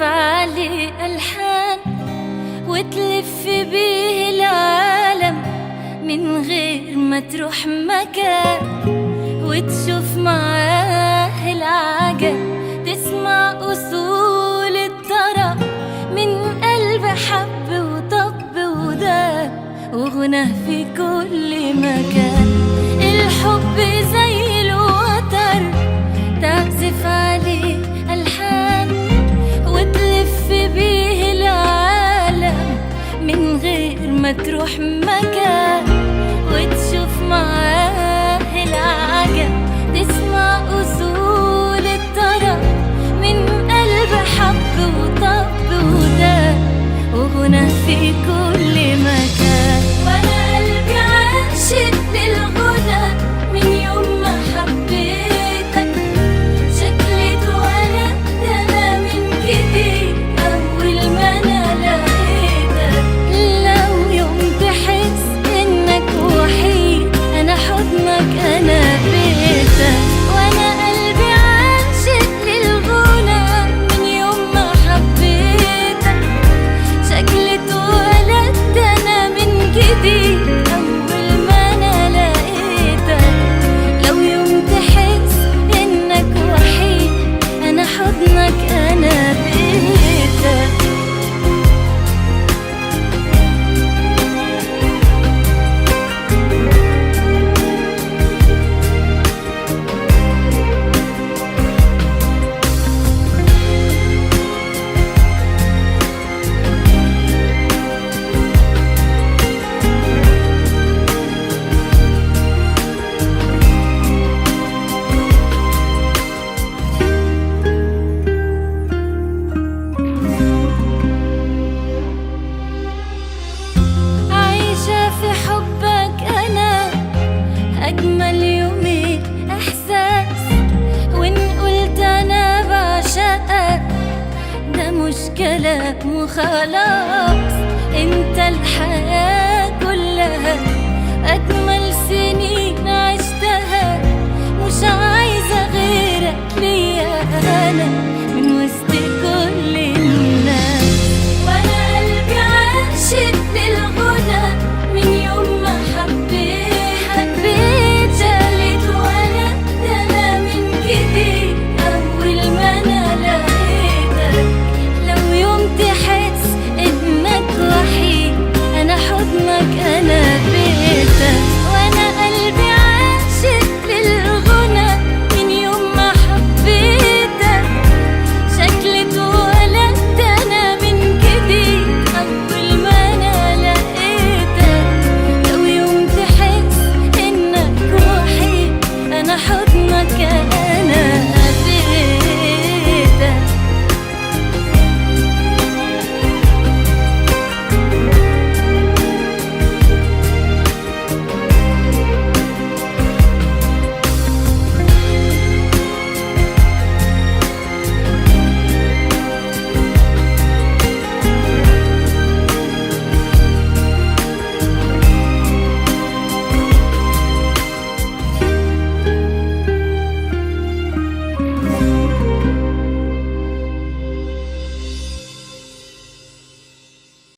عليه ألحان وتلف بيه العالم من غير ما تروح مكان، وتشوف معاه العجب، تسمع أصول الطرب من قلب حب وطب وداب وغنى في كل مكان. الحب زي الوتر تعزف عليه ألحان وتلف بيه العالم من غير ما تروح مكان، وتشوف معاه العجب، تسمع أصول الطرب من قلب حب وطب وداب وغنى في كل مكان. وأنا قلبي عاشق للغنى من يوم ما حبيتك، شكلي اتولدت أنا من جديد أول ما أنا لقيتك. لو يوم تحس إنك وحيد أنا حضنك أنا بيتك. وأنا قلبي عاشق للغنى من يوم ما حبيتك، شكلي اتولدت أنا من جديد أول ما أنا لقيتك. لو يوم تحس إنك وحيد أنا حضنك أنا بيتك. عايشة في حبك أنا أجمل يومين إحساس، وإن قلت أنا بعشقك ده مش كلام وخلاص. أنت الحياة كلها أجمل